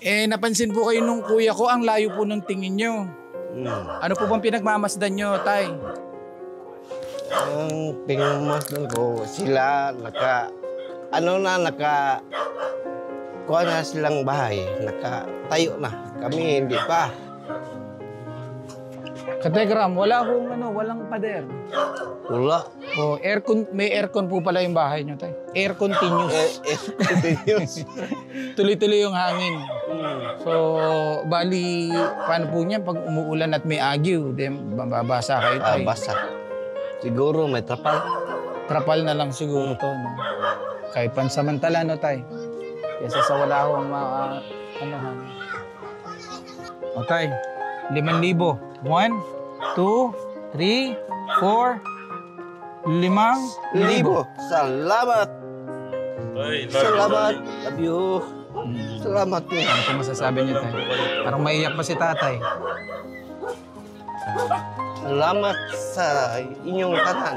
Napansin po kayo nung kuya ko, ang layo po ng tingin nyo. Ano po bang pinagmamasdan nyo, tay? Ang pinagmamasdan ko, sila kuha na silang bahay, nakatayo na. Kami hindi pa. Kategram, walang pader. Wala. Oh, may aircon po pala yung bahay nyo, tay. Air continuous. Continuous. Tuloy-tuloy yung hangin. So, bali, paano po niyan pag umuulan at may agyo, babasa kayo, tay? Basa. Siguro may trapal. Trapal na lang siguro to, no? Kahit pansamantala, no, tay? Kesa sa wala akong O, tay, 5,000. 1, 2, 3, 4, 5,000. Salamat. Salamat. Love you. Salamat po. Ano po masasabi niyo, tay? Parang maiyak pa si tatay. Salamat sa inyong tanan.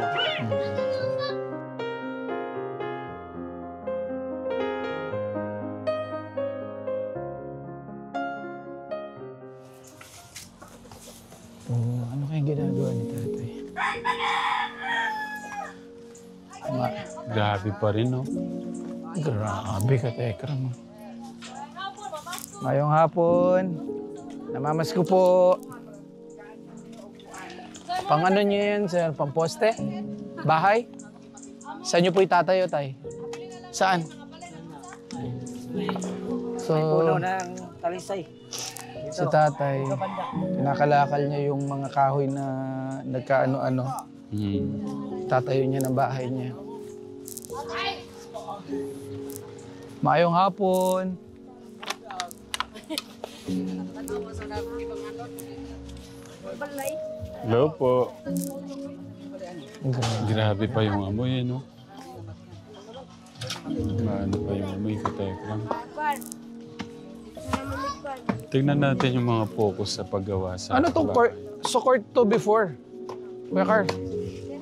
Ano kayang ginagawa ni tatay? Grabe pa rin, no? Grabe ka, Tekram. Mayong hapon. Namamas ko po. Pang ano nyo yan, sir? Pang poste? Bahay? Saan nyo po itatayo, tay? Saan? So, puno ng talisay. si tatay, pinakalakal niya yung mga kahoy na nagkaano-ano. Tatayo niya ng bahay niya. Maayong hapon. Hello po. Grabe pa yung amoy, no? Maano pa yung amoy, Katekram. Tingnan natin yung mga focus sa paggawa sa... Ano tong court? So court to before? Kuya Carl?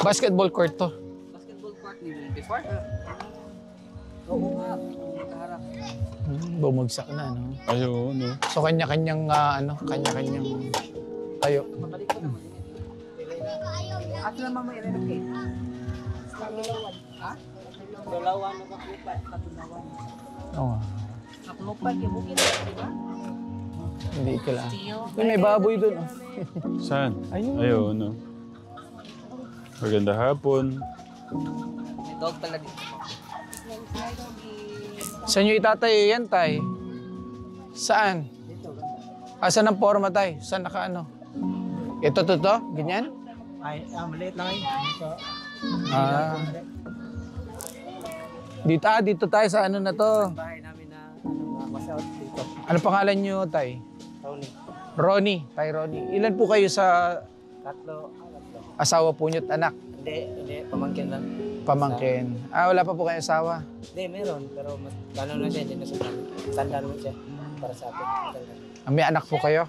Basketball court to. Basketball court ni before? Oo nga. Nakaharap. Bumagsak na, no? Ayaw, no? So kanya-kanyang, kanya-kanyang tayo. Pabalik ko naman. At naman may relocate. Ha? Dalawa na kakupat. Katunawan. Oo. Kakupat yung bukid. Diba? Hindi ko lang. May baboy doon. Oh. Saan? Ayun. Ayaw, no? Maganda hapon. May dog pala dito. Saan nyo itatayo yan, tay? Saan? Saan ang forma, tay? Saan naka-ano? Ito, to? Ganyan? Ay, maliit lang ito. Dito tayo sa ano na to. Bahay namin na masaot dito. Ano pangalan nyo, tay? Tony. Ronnie. Tay Ronnie. Ilan po kayo sa Tatlo. asawa po nyo't anak? Hindi. Pamangkin lang. Pamangkin. Wala pa po kayo asawa? Hindi, meron. Pero mas gano'n na siya. Hindi na siya. Tanda naman siya. Para sa atin. May anak po kayo?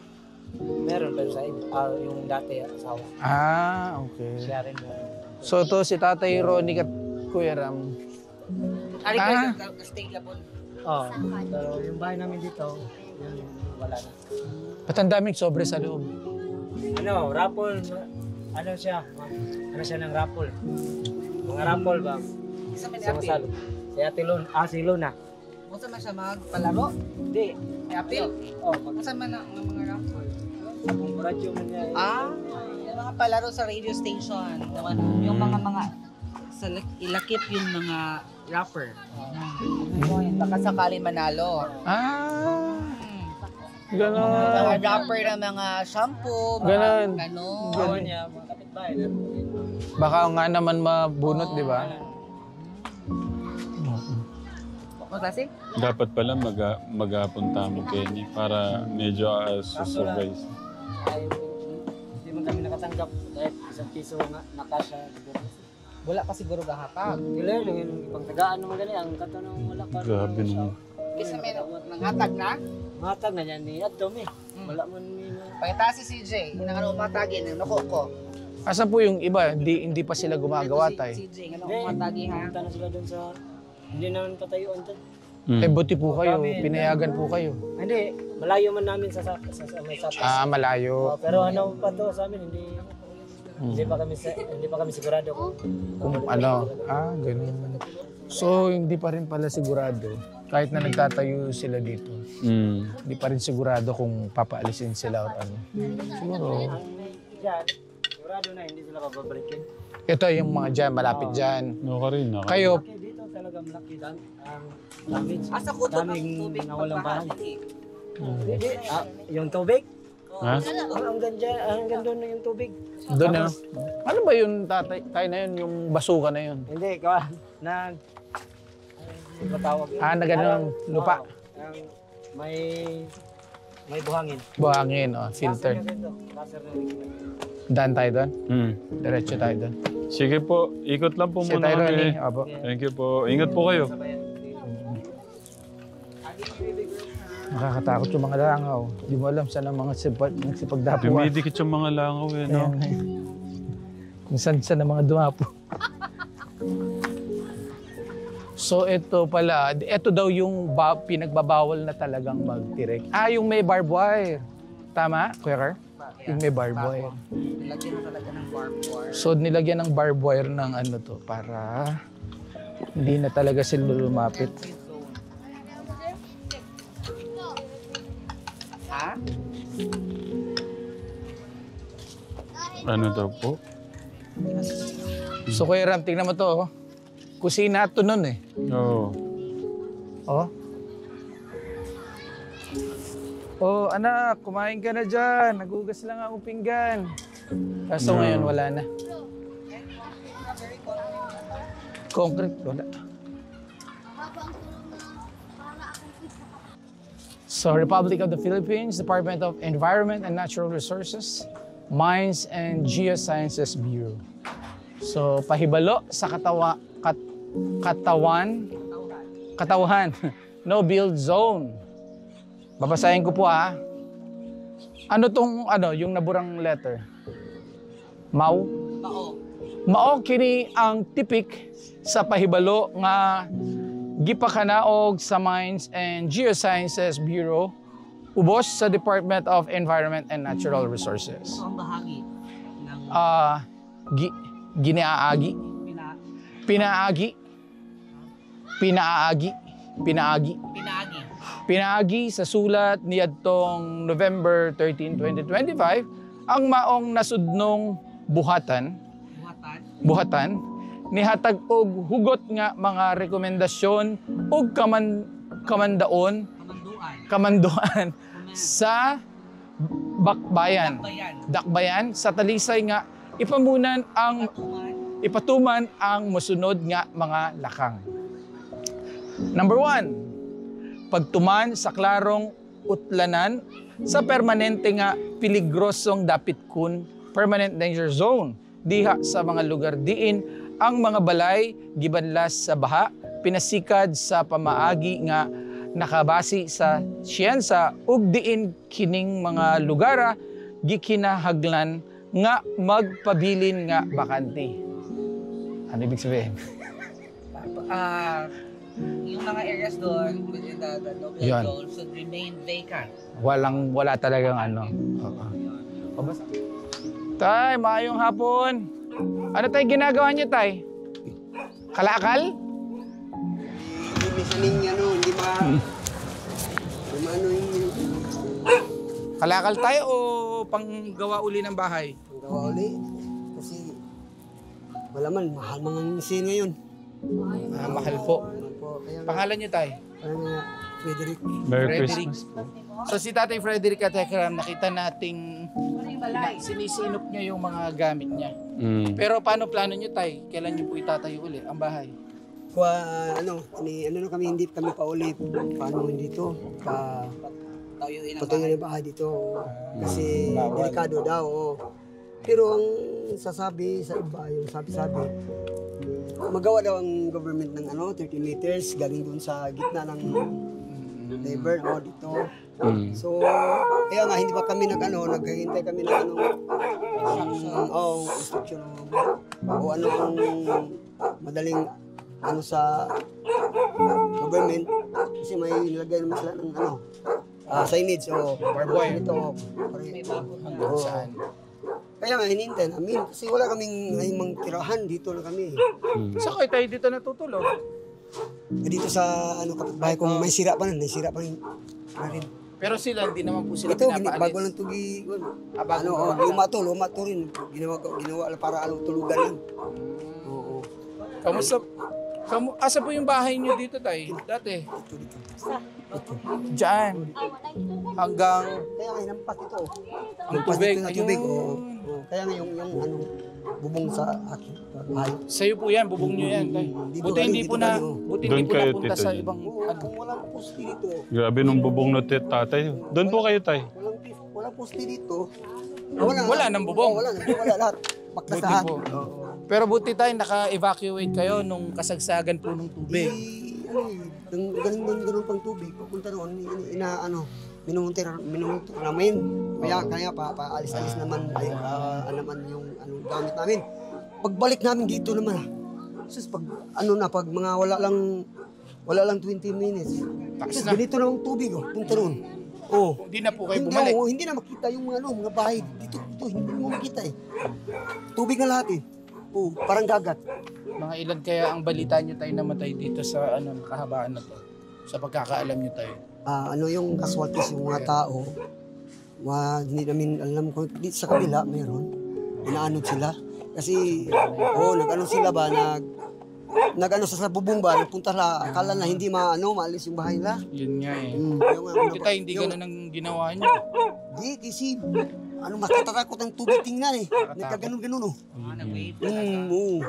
Meron. Pero sa yung dati asawa. Okay. Siya rin mo. So to si Tatay Ronnie at Kuya Ram. Stay labon. Oo. Pero yung bahay namin dito, yun, wala na. Ba't ang daming sobre sa loob? Raffle. Ano siya ng raffle. Mga raffle ba? Isa man apil. Si Ate Luna. Si Luna. Kung man siya magpalaro? Hindi. May apil? Oo. Kung man ang mga raffle. Ang radyo man niya. Yung mga palaro sa radio station. Yung mga sa ilakip yung mga rapper. Baka sakali manalo. Ganon. Mga rapper na mga shampoo, Ganon. mga ganon. Ganon niya, mga kapitbahay. Baka nga naman mabunot, di ba? Kasi? Dapat pala mag-apunta mo, Kenny, para medyo susurprise. Hindi man kami nakatanggap dahil isang piso nga nakasya. Wala pa siguro gahatag. Kailan yung ipagtagaan naman gani ang katanong wala pa. Grabe naman. Kasi may nanghatag na. Matag na yan ni Adom eh. Wala man ni Pagkita si CJ, yung ano umatagin, yung nako ko. Asa po yung iba? Hindi pa sila gumagawa, tay. CJ, ano umatagi ha? Punta na sila doon sa hindi naman patayuan doon. Eh, buti po kayo. Kami, Pinayagan po kayo. Hindi, malayo man namin sa may sapas. Malayo. Pero ano pa to sa amin, hindi pa kami sigurado Kung ano. Ganun. So, hindi pa rin pala sigurado. Kahit na nagtatayo sila dito. Hindi pa rin sigurado kung papaalisin sila or ano. Siguro. Diyan, sigurado na hindi sila babalikin. Ito yung mga dyan, malapit dyan. Okay rin. Kayo, Dito talaga malaki ang damage. Asa ko to Daming ng tubig nawalang bahay. pagbahagi. Hindi, yung tubig? Ha? Hanggang doon na yung tubig. doon na. Ano ba yung tatay na yun, yung basuka na yun? Hindi, ano ba tawag yun? Na ganun, lupa. May buhangin. Buhangin, filtered. Laser na rin. Daan tayo doon? Diretso tayo doon. Sige po, ikot lang po Si muna tayo kami. Opo. Thank you po. Ingat po kayo. Nakakatakot yung mga langaw. Di mo alam saan ang mga nagsipagdapuan. Dumidikit yung mga langaw eh, no? Kung saan ang mga dumapo. So ito pala, ito daw yung pinagbabawal na talagang magtirek. Yung may barbed wire. Tama, Kuya Car? Yung may barbed wire. Nilagyan na talaga ng barbed wire. So nilagyan ng barbed wire ng ano to para hindi na talaga sila lumapit. Ha? Ano daw po? So Kuya Ram, tingnan mo to. Kusina to nun eh. Oo. Anak, kumain ka na dyan. Nagugas lang akong pinggan. Kaso ngayon wala na. Concrete, wala. So, Republic of the Philippines, Department of Environment and Natural Resources, Mines and Geosciences Bureau. So, pahibalo sa katawan, no build zone. Babasahin ko po Ano tong yung naburang letter? Mau? Mao kini ang tipik sa pahibalo nga gipakanaog sa Mines and Geosciences Bureau ubos sa Department of Environment and Natural Resources. Ito ang bahagi ng Ginaagi. Pinaagi sa sulat niadtong November 13, 2025 ang maong nasudnong buhatan nihatag og hugot nga mga rekomendasyon ug kamanduan sa dakbayan sa talisay nga ipatuman ang mosunod nga mga lakang. Number 1, pagtuman sa klarong utlanan sa permanente nga peligrosong dapit kun permanent danger zone diha sa mga lugar diin ang mga balay gibanlas sa baha, pinasikad sa pamaagi nga nakabasi sa siyensa ug diin kining mga lugara gikinahaglan nga magpabilin nga bakante. Ano ibig sabihin? Yung mga areas doon within the no-build Yan. zone should remain vacant. Wala talagang ano. Tay, maayong hapon. Ano tayo ginagawa niyo, Tay? Kalakal? Hindi sa ninyo, hindi ba? Ano yung Kalakal tayo o panggawa uli ng bahay? gawa uli? Kasi wala man, mahal mga ngisi ngayon. Mahal po. Kaya Pangalan niyo, Tay? parang Frederick. Merry Frederick. Christmas po. So si Tatay Frederick at Tekram, nakita nating sinisinop niya yung mga gamit niya. Pero paano plano niyo, Tay? Kailan niyo po itatayo uli ang bahay? Ano na kami, hindi kami pauli. Paano dito? Patuloy ng bahay dito. Kasi delikado daw. Pero ang sasabi sa iba, yung sabi-sabi, magawa daw ang government ng 30 meters galing doon sa gitna ng labor dito. So, kaya nga hindi pa kami naghihintay kami ng instruction o ano ang madaling sa government kasi may nilagay naman sila ng ano, signage o Barbed wire. ito. Hanggang saan? Kaya nga hinintay namin kasi wala kaming mang tirahan, dito na kami. Saan kayo tayo dito natutulog? Dito sa ano kapitbahay kung may sira pa rin. Pero sila, hindi naman po sila Ito, pinapaalis. bago lang tugi. Bago Luma to rin. Ginawa lang para tulugan lang. Oo. Kamusta? Asa po yung bahay niyo dito tayo? Dati? Diyan. Hanggang Kaya nga hinampas ito. ang Hinampas tubig. dito na tubig. Ayun. Oo. Kaya nga yung ano, bubong sa akin. Bahay. Sa'yo po yan, bubong niyo yan. Tay. Dito, Buti hindi dito po na, tayo. buti Doon hindi po kayo, napunta Tito sa Jun. ibang, Oo, kung walang poste dito. Grabe nung bubong na tatay. Doon po kayo, tay. Walang poste dito. Wala nang bubong. Wala lahat. Baktasahan. Buti po. Pero buti tayo, naka-evacuate kayo nung kasagsagan po ng tubig. Ganun pang tubig. Papunta doon, minumuntir namin. Kaya paalis-alis naman naman yung gamit namin. Pagbalik namin dito naman. Sus, pag mga wala lang 20 minutes. Taas Sus, na. ganito na ang tubig, punta doon. Oh. Hindi na po kayo bumalik. Hindi na makita yung mga bahay dito, hindi mo makita eh. Tubig na lahat eh. Oh, parang dagat. Mga ilan kaya ang balita nyo tayo namatay dito sa kahabaan na to? Sa pagkakaalam nyo tayo. Yung casualties yung mga tao, hindi namin alam kung dito sa kabila mayroon. Inaanod sila. Kasi, nag-ano sila ba, nag-ano sa bubong ba, nagpunta la, akala na hindi maalis yung bahay nila. Yun nga eh. Buti tayo, hindi ganun ang ginawa nyo. Di, kasi, matatakot ang tubig tingnan eh. Nagkaganon-ganon oh. Nag-wave. Oo.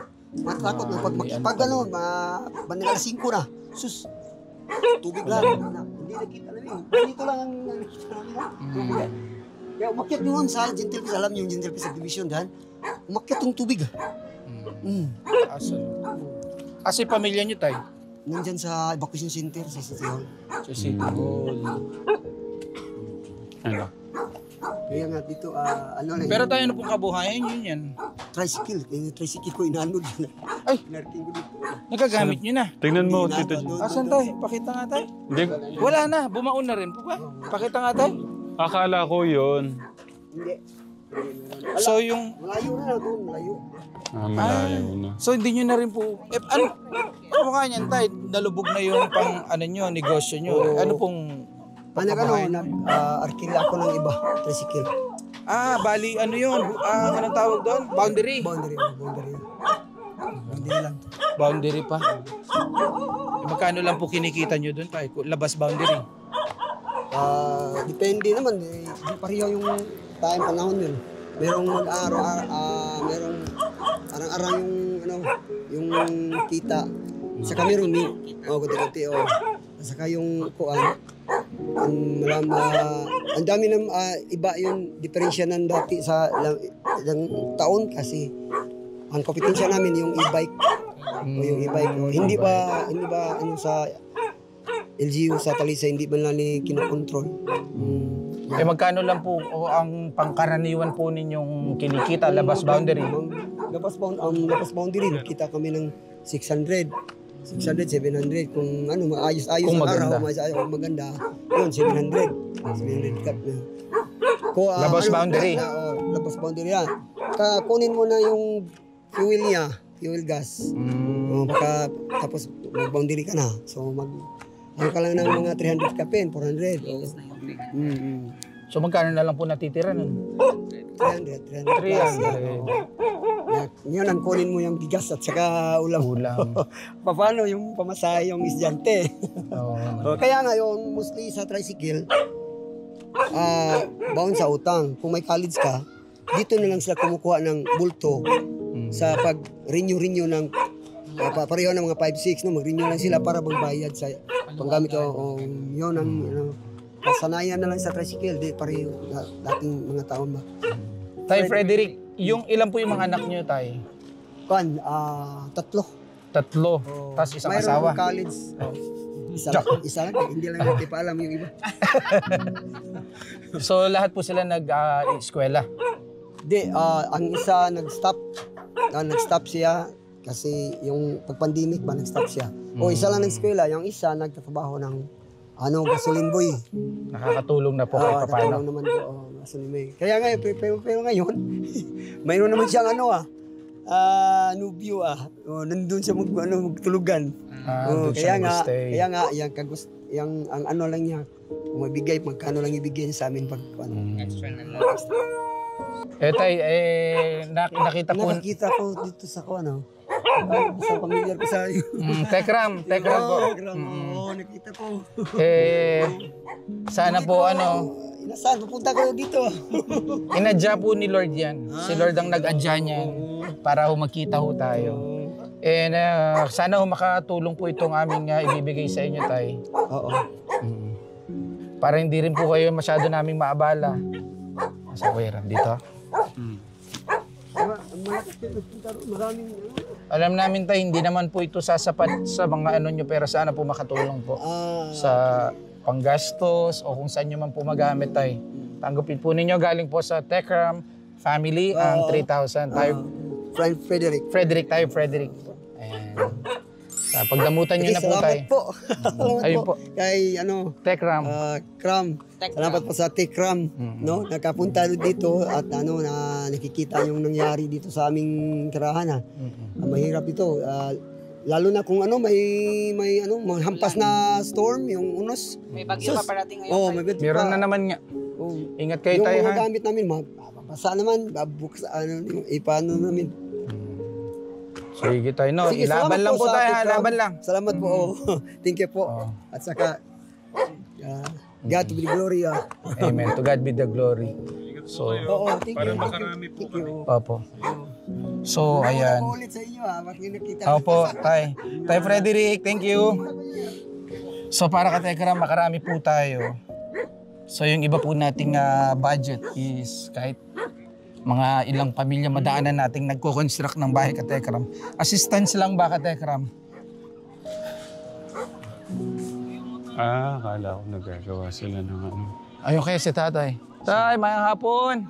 Matatakot na pag bandang alas 5 na, sus, tubig lang. Hindi nakita namin. Dito lang ang nakita namin. Kaya umakyat doon sa Gentle Peace, alam niyo yung Gentle Peace Subdivision dyan, umakyat yung tubig. Kasi pamilya nyo tayo. Nandyan sa evacuation center sa City Hall. Sa City Hall. Ano? Kaya nga dito, Pero tayo na pong kabuhayan yun yan. tricycle. Kaya yung tricycle ko inanod. Ay! Pinarking ko dito. Nagagamit nyo na. Tingnan mo, Hindi na, Tito Jun. doon. Asan tayo? Pakita nga tayo. Hindi, Wala na. Bumaon na rin po ba? Pakita nga tayo. akala ko yun. Hindi. So yung... Malayo na doon, malayo. Malayo na. So hindi nyo na rin po... ano mukha niyan tayo? Nalubog na yung nyo, negosyo nyo. Ano pong... Arkila ako ng iba, tricycle. Bali, ano yun? Anong tawag doon? Boundary. Boundary lang. Boundary pa. Magkano lang po kinikita nyo doon tayo? Labas boundary. Depende naman, di pareho yung panahon yun. Merong merong arang-arang yung kita. Saka meron kunti-kunti saka yung kuan. Ang dami ng iba yung diferensya ng dati sa ilang taon kasi ang kompetensya namin yung e-bike. Yung e-bike. Hindi ba sa LGU sa Talisay, hindi ba lang kinokontrol? Magkano lang po ang pangkaraniwan po ninyong kinikita, labas boundary? Labas boundary, kita kami ng 600, 700. Kung maayos-ayos Kung ang maganda. araw, maganda, yun, 700 cut na. Labas boundary. Labas boundary yan. Kunin mo na yung fuel niya, fuel gas. Baka tapos mag-boundary ka na. So ano ka lang ng mga 300 kapin, 400. So magkano na lang po natitira nun? 300 plus. 300. Ngayon ang kunin mo yung bigas at saka ulam. Paano yung pamasahe yung estudyante? Kaya ngayon, mostly sa tricycle, bound sa utang. Kung may college ka, dito na lang sila kumukuha ng bulto sa pag-renew ng pareho ng mga 5-6, no? Mag-renew lang sila para magbayad sa panggamit. Yun ang kasanayan na lang sa tricycle. Di pareho dating mga taon ba. Tay Frederick, yung ilan po yung mga anak nyo, Tay? Tatlo. Tapos isang Mayroon asawa. akong college. Isa lang. Hindi lang natin pa alam yung iba. So lahat po sila nag-eskwela. Ang isa nag-stop siya Kasi yung pag-pandemic ba, nag-stop siya. O isa lang nag-eskwela, yung isa nagtatrabaho ng gasoline boy. Nakakatulong na po kahit paano. Naman po, gasoline boy. Kaya ngayon, pero ngayon, mayroon naman siyang nubyo nandun siya magtulugan. Doon siya mag-stay. Kaya nga, ang ano lang niya, kung mabigay, magkano lang ibigay niya sa amin pag Extra na lang. Tay, nakita po. Nakakita ko dito sa sa pamilyar ko sa Tekram po. nakita ko. Sana po Saan pupunta ko dito? inadya po ni Lord yan. Si Lord ang nag-adya niyan para magkita ho tayo. And sana makatulong po itong aming ibibigay sa inyo, Tay. Oo. Para hindi rin po kayo masyado naming maabala. Sa Kuya Ram, dito. Maraming Alam namin, Tay, hindi naman po ito sasapat sa mga nyo, pero sana po makatulong po sa panggastos o kung saan nyo man po magamit, Tay. Tanggapin po ninyo, galing po sa Tekram family ang 3,000. Tayo, Frederick. Frederick. Ayan. Pagdamutan nyo na po, Tay. Salamat po. Ayun po. Kay Tekram. Kram. Salamat po sa Tekram, nakapunta dito at na nakikita yung nangyari dito sa aming tirahan. Mahirap ito. Lalo na kung may hampas na storm, yung unos. May bagyo pa parating ngayon. May bagyo Meron pa. na naman nga. Ingat kayo, Yung Tay, mga ha? gamit namin, mababasa naman, babuksa, ipano namin. Sige, Tay, no? Sige, Ilaban salamat lang po, sa Tay, ha? Tekram. Laban lang. Salamat po. Thank you po. At saka, God to be the glory. Amen. To God be the glory. So, Thank you. makarami po kami. opo. So, ayan. Ulit sa inyo, bakit nakita. Opo, Tay. Tay Frederick, thank you. So, para ka Tekram, makarami po tayo. So, yung iba po nating budget is kahit mga ilang pamilya madaanan nating nagko-construct ng bahay ka Tekram. Assistance lang ba ka Tekram? Akala ko nagagawa sila ng Ayun kaya si tatay. Tay, mayang hapon.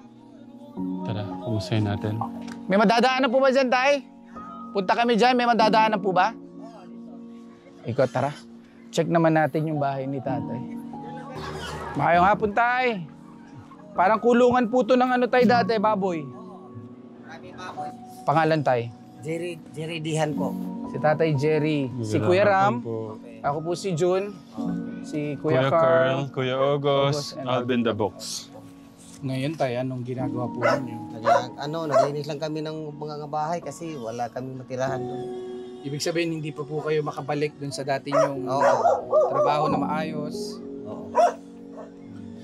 Tara, kumustahin natin. May madadaanan po ba dyan, Tay? Punta kami dyan, may madadaanan po ba? Ikaw, tara. Check naman natin yung bahay ni tatay. Mayang hapon, Tay. Parang kulungan po to ng Tay, dati, baboy. Pangalan, Tay? Jerry Dihan po. Si Tatay Jerry. Si Kuya Ram. Ako po si June. Si Kuya Carl. Kuya August, and Alvin the Box. Ngayon, Tay, anong ginagawa po ninyo? Naglinis lang kami ng mga bahay kasi wala kami matirahan doon. Ibig sabihin, hindi pa po kayo makabalik dun sa dati nyong trabaho na maayos. Oo.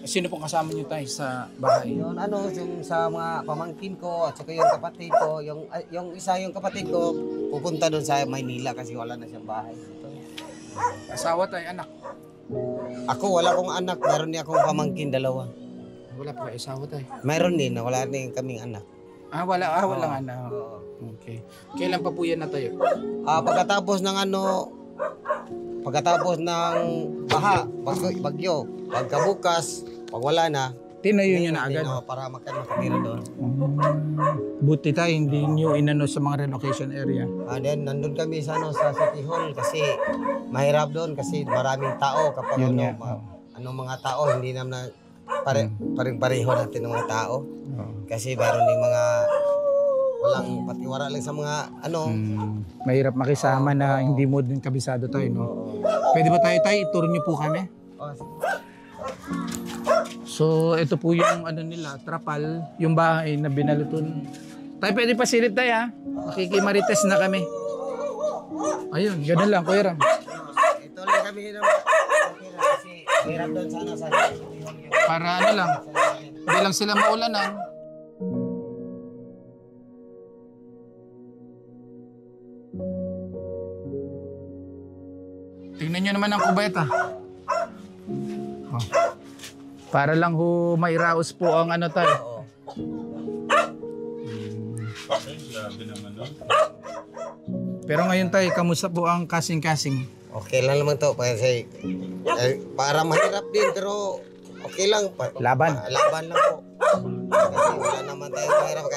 Sino pong kasama nyo, Tay, sa bahay? Yung yung sa mga pamangkin ko at saka yung kapatid ko, yung isa yung kapatid ko pupunta doon sa Maynila kasi wala na siyang bahay dito. Asawa, Tay, anak? Ako wala akong anak, meron din akong pamangkin dalawa. Wala po kayo asawa, Tay? Meron din, wala din kaming anak. Walang anak. Okay. Kailan pa po yan natayo? Pagkatapos ng baha, bagyo, pagkabukas, pag wala na, Tinayo nyo na agad. Para makatira doon. Buti, Tay, hindi nyo inano sa mga relocation area. Then nandun kami sa City Hall kasi mahirap doon kasi maraming tao kapag Yun nga. mga tao hindi naman pareho natin ng mga tao. Kasi mayroon ding mga walang patiwara lang sa mga Mahirap makisama na hindi mo din kabisado tayo, no? Pwede ba tayo, Tay? Ituro nyo po kami? So, ito po yung nila, trapal, yung bahay na binaluton. Tay, pwede pa silip tayo, ha? Makikimarites na kami. Ayun, gano'n lang, Kuya Ram. Ito lang kami kasi mahirap doon sa Para lang, hindi lang sila maulanan. Tingnan nyo naman ang kubeta. Para lang mairaos po ang tayo. Grabe naman, no? Pero ngayon tayo, kamusta po ang kasing-kasing? Okay lang naman to kasi para mahirap din pero okay lang. Laban. Laban lang po. Kasi wala naman tayo mahirap.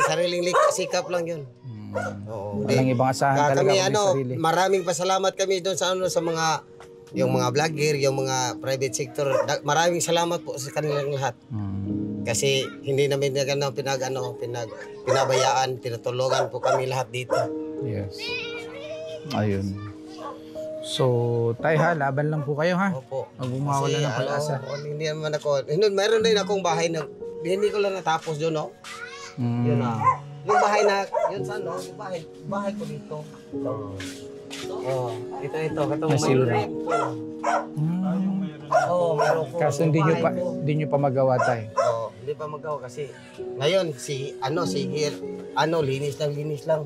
Sariling sikap lang yun. Oo. Walang ibang asahan talaga Kami kung may sarili. maraming pasalamat kami doon sa sa mga yung mga vlogger, yung mga private sector. Maraming salamat po sa kanilang lahat. Kasi hindi namin pinabayaan, tinutulungan po kami lahat dito. Yes. Ayun. So, tay ha, laban lang po kayo ha. Opo. Huwag bumawala ng pag-asa. Hindi naman ako. Mayroon din akong bahay na hindi ko lang natapos doon, no? Yun na. Yung bahay na, yun saan, no? Yung bahay ko dito. Ito. Katong Nasilra. meron po. Kaso hindi nyo pa magawa tay. Hindi pa magawa kasi ngayon linis lang.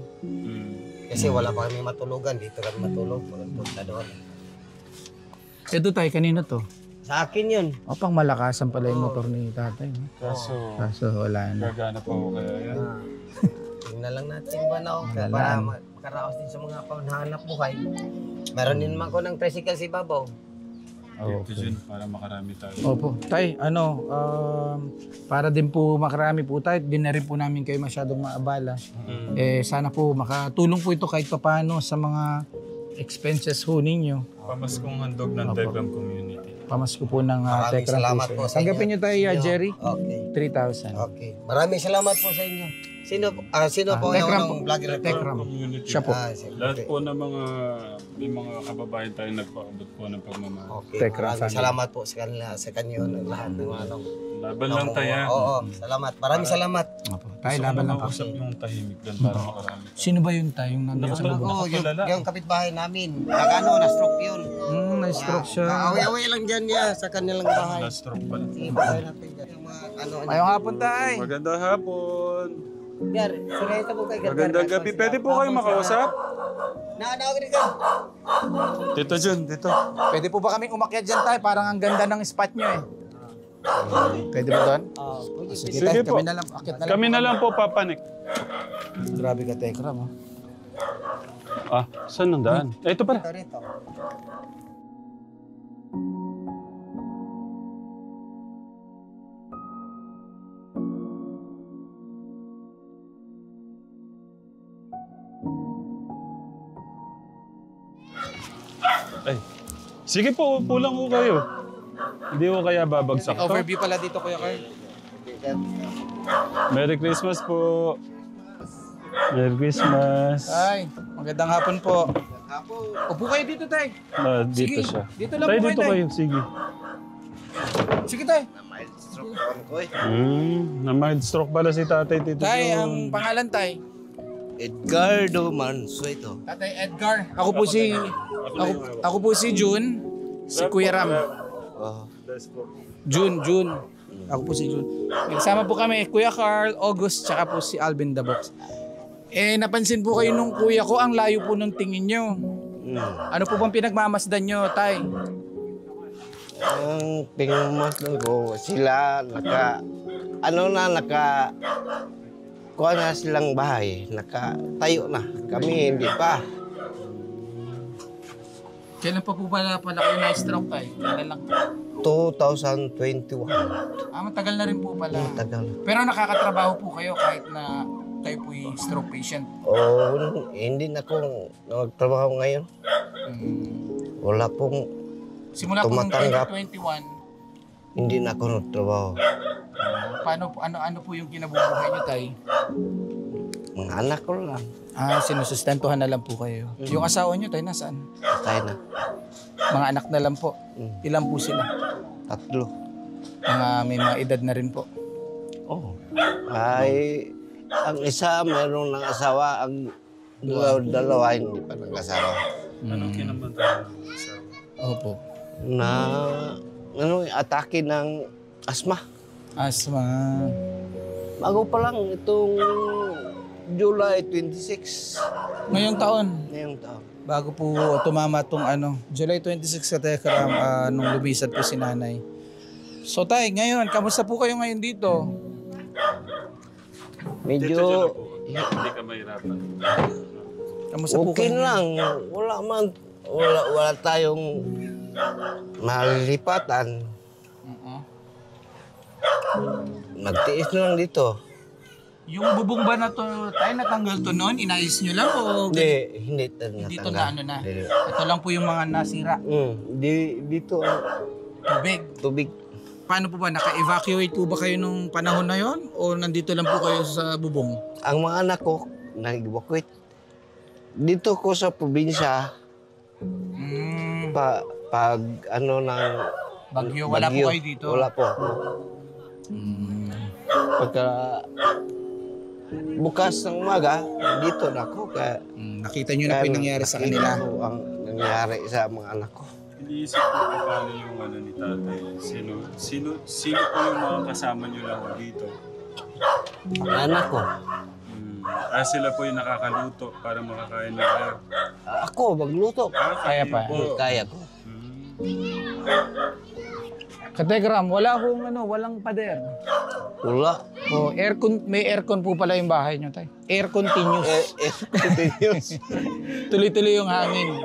Kasi wala pa kami matulugan, dito kami matulog, punta doon. Ito tay, kanino to? Sa akin yun. Pang malakasan pala yung motor ni tatay. No? Kaso wala na. Gagana pa ako kaya yan. Tingnan lang natin ba na para makaraos din sa mga panghanap buhay. Meron din naman ako ng tricycle si Babaw. Ito dyan, para makarami tayo. Opo. Tay, para din po makarami po tayo, di na rin po namin kayo masyadong maabala. Sana po makatulong po ito kahit paano sa mga expenses ho ninyo. Pamaskong handog ng Telegram community. Pamasko po ng Maraming Tekram salamat po. po sa Tanggapin nyo tayo, Jerry. Okay. 3,000. Okay. Maraming salamat po sa inyo. Sino po Tekram yung po. vlogger? Tekram. Community. Siya po. Lahat po ng may mga kababayan tayo nagpaabot po ng pagmamahal. Okay. Tekram Maraming family. salamat po sa kanila, sa kanyo, lahat ng ano. Laban lang tayo. Oo, salamat. Maraming salamat. Opo. Tayo, laban lang po. Usap yung tahimik lang para makarami tayo. Sino ba yun tayo? Yung nandun sa baba? Oo, yung kapitbahay namin. Na-stroke yun. Na-stroke siya. Away-away lang dyan niya sa kanilang bahay. Last stroke pala. Ibahay natin dyan. Yung mga Ngayong hapon tayo. Magandang hapon. Gar, sireta mo kay Gar. Magandang gabi. Pwede po kayo makausap? Naanawag ka. Dito Jun, dito. Pwede po ba kaming umakyat dyan tayo? Parang ang ganda ng spot nyo eh. Pwede ba doon? Sige, Sige tayo. po. Kami na lang. Akyat na lang. Kami na lang po papanik. Grabe ka, Tekram. Saan ang daan? Ito pala. Rito. Ay. Sige po, pulang ko kayo. Hindi ko kaya babagsak to. Overview pala dito, Kuya Carl. Merry Christmas po. Merry Christmas. Ay, magandang hapon po. Upo kayo dito, tay. Dito Sige, siya. dito lang Tay, po dito kayo, tay. kayo. Sige. Sige, tay. Na mild stroke pala si tatay dito. Tay, ang pangalan, tay. Edgardo Manso ito. Tatay Edgar. Ako po si June. Si Kuya Ram. June. Ako po si June. Kasama po kami, Kuya Carl, August, tsaka po si Alvin the Box. Napansin po kayo nung kuya ko, ang layo po ng tingin nyo. Ano po bang pinagmamasdan nyo, tay? Ang tingnan ko, sila kuha na silang bahay, nakatayo na. Kami hindi pa. Kailan pa po pala kayo na-stroke, tay? Kailan lang? 2021. Matagal na rin po pala. Tagal. Pero nakakatrabaho po kayo kahit na kayo po yung stroke patient. Hindi na ako nagtrabaho ngayon. Wala pong, Simula po ng Tumatanggap. 2021, hindi na ako nagtrabaho. ano po yung kinabubuhay nyo, tay? Mga anak ko lang. Sinusustentuhan na lang po kayo. Yung asawa nyo, tay, nasaan? Patay na. Mga anak na lang po. Ilan po sila? 3. May mga edad na rin po. Ay, ang isa mayroong ng asawa, ang dalawa hindi pa nag-asawa. Anong kinabantayan ng asawa? Opo. Atake ng asma. Asma. Bago pa lang itong July 26. Ngayong taon, Ngayong taon. bago po tumama itong July 26 sa Tekram, nung lumisad po si nanay. So tay, ngayon, kamusta po kayo ngayon dito? Medyo Hindi ka mahirapan. Kamusta po okay kayo? lang. Wala tayong malilipatan. Magtiis na lang dito. Yung bubong ba na to, tayo natanggal to noon? Inayos nyo lang o Hindi dito na ano na? Hindi. Ito lang po yung mga nasira. Dito ang Tubig. tubig. Paano po ba? Naka-evacuate po ba kayo nung panahon na yon? O nandito lang po kayo sa bubong? Ang mga anak ko, nag-evacuate. Dito ko sa probinsya, pag ano ng Bagyo, wala po kayo dito? Wala po. Pagka bukas ng umaga, dito na ako. Nakita nyo na po yung nangyari sa kanila? Nakita ko ang nangyari sa mga anak ko. Iniisip ko pa paano yung ano ni tatay. Sino po yung mga kasama niyo lang dito? Ang anak ko. Sila po yung nakakaluto para makakain na kayo. Ako, magluto. Kaya pa. Kaya ko. Kategram, wala hong ano, walang pader. Wala. O, may aircon po pala yung bahay nyo, tay. Air continuous. Continuous. Tuloy-tuloy yung hangin.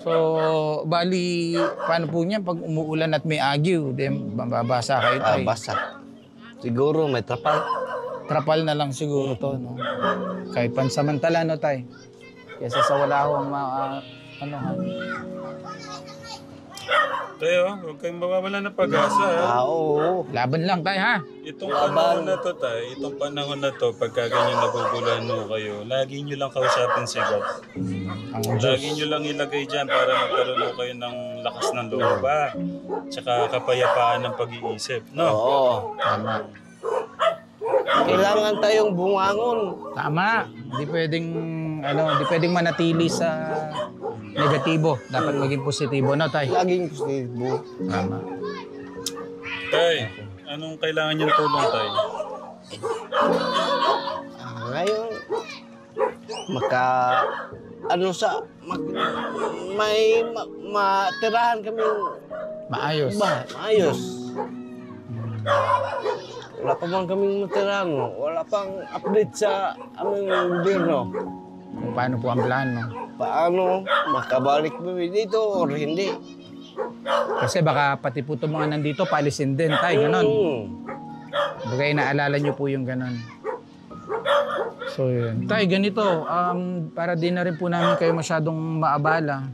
So, bali, paano po niya pag umuulan at may agyo, babasa kayo, tay. Basa. Siguro may trapal. Trapal na lang siguro to, no? Kahit pansamantala, no, tay? Kesa sa wala hong ano, ha? Tayo, huwag kayong mawawala ng pag-asa. Oo. Laban lang, tay, ha? Itong panahon na to, tay, itong panahon na to, pagka ganyan nagugulan mo kayo, lagi nyo lang kausapin si God. Ang Diyos. Lagi nyo lang ilagay dyan para magkaroon ko kayo ng lakas ng loob, tsaka kapayapaan ng pag-iisip, no? Oo. Tama. Kailangan tayong bumangon. Tama. Hindi pwedeng manatili sa negatibo. Dapat maging positibo, no, tay? Laging positibo. Tama. Tay, anong kailangan yung tulong, tay? Ngayon, matirahan kami Maayos. maayos. Wala pa man kaming matirahan. Wala pang update sa aming gobyerno. Kung paano po ang plano. Paano makabalik kami dito or hindi. Kasi baka pati po itong mga nandito, palisin din, tay, ganon. Bagay naalala nyo po yung ganon. So yun. Tay, ganito, para di na rin po namin kayo masyadong maabala,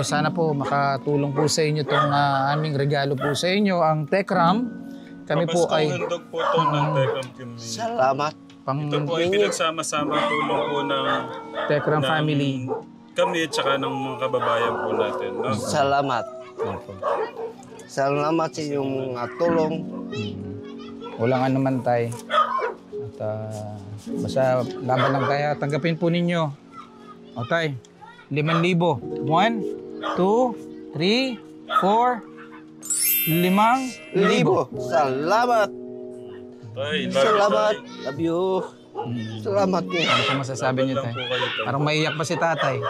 sana po makatulong po sa inyo itong aming regalo po sa inyo, ang Tekram. Kami po ay handog po ito ng Tekram Community. Salamat. Ito po ay pinagsama-sama tulong po ng Tekram family. Kami at saka ng mga kababayan po natin. No? Salamat. Salamat sa inyong mga tulong. Wala nga naman, tay. At basta laban lang tayo. Tanggapin po ninyo. O, tay. 5,000. 1, 2, 3, 4, 5,000. Salamat. Tay, Salamat. Love you. Salamat niyo. Ano po masasabi niyo, tay? Parang maiyak pa si tatay.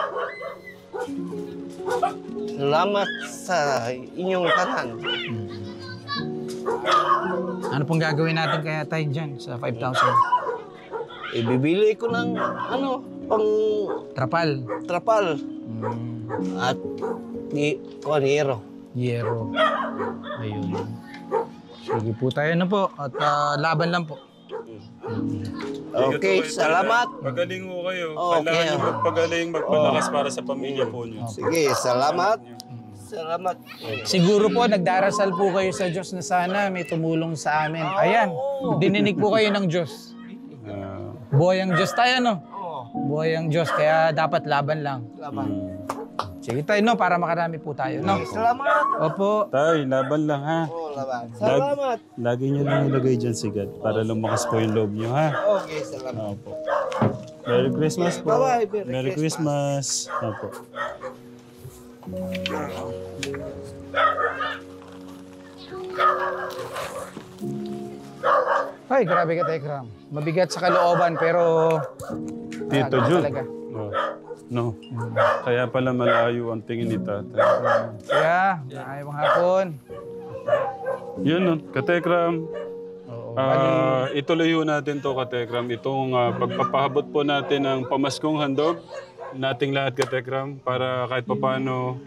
Salamat sa inyong tanan. Ano pong gagawin natin kaya, tay, dyan sa 5,000? Ibibili ko ng pang Trapal. trapal at kuwanero. Yero. Ayun. Sige po tayo na po. At laban lang po. Okay, salamat. Magaling ho kayo. Okay. Kailangan nyo magpagaling, magpalakas para sa pamilya po nyo. Sige, salamat. Salamat. Siguro po, nagdarasal po kayo sa Diyos na sana may tumulong sa amin. Ayan, dininig po kayo ng Diyos. Buhay ang Diyos tayo, no? Buhay ang Diyos, kaya dapat laban lang. Sige tayo, no? Para makarami po tayo, no? Salamat. Opo. Tay, laban lang ha. Laban. Salamat. Lagi nyo lang ilagay dyan si God para lumakas po yung loob nyo ha. Okay, salamat. Opo. Merry Christmas po. Bye-bye. Merry Christmas. Opo. Ay, grabe ka, Tekram. Mabigat sa kalooban, pero... Tito talaga Jun. talaga. Oh. No. Kaya pala malayo ang tingin ni tatay. Kaya, ayong hapon. Yun, no? Katekram. Oo. Ituloy ho natin to, Katekram. Itong pagpapahabot po natin ng pamaskong handog nating lahat, Katekram, para kahit papaano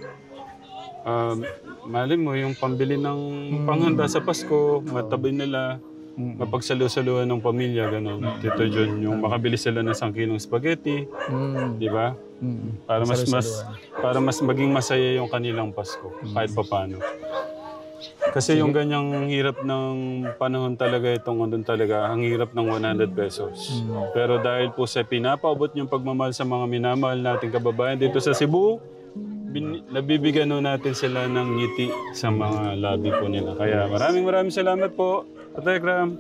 mali mo yung pambili ng panghanda sa Pasko, matabi nila. mapagsalu-saluhan ng pamilya, gano'n. Tito John, yung makabili sila ng 1 kilong spaghetti, di ba? Para mas maging masaya yung kanilang Pasko, kahit papaano. Kasi yung ganyang hirap ng panahon talaga itong andun talaga, ang hirap ng 100 pesos. Pero dahil po sa pinapaabot yung pagmamahal sa mga minamahal nating kababayan dito sa Cebu, nabibigyan ho natin sila ng ngiti sa mga labi po nila. Kaya maraming salamat po, Katekram.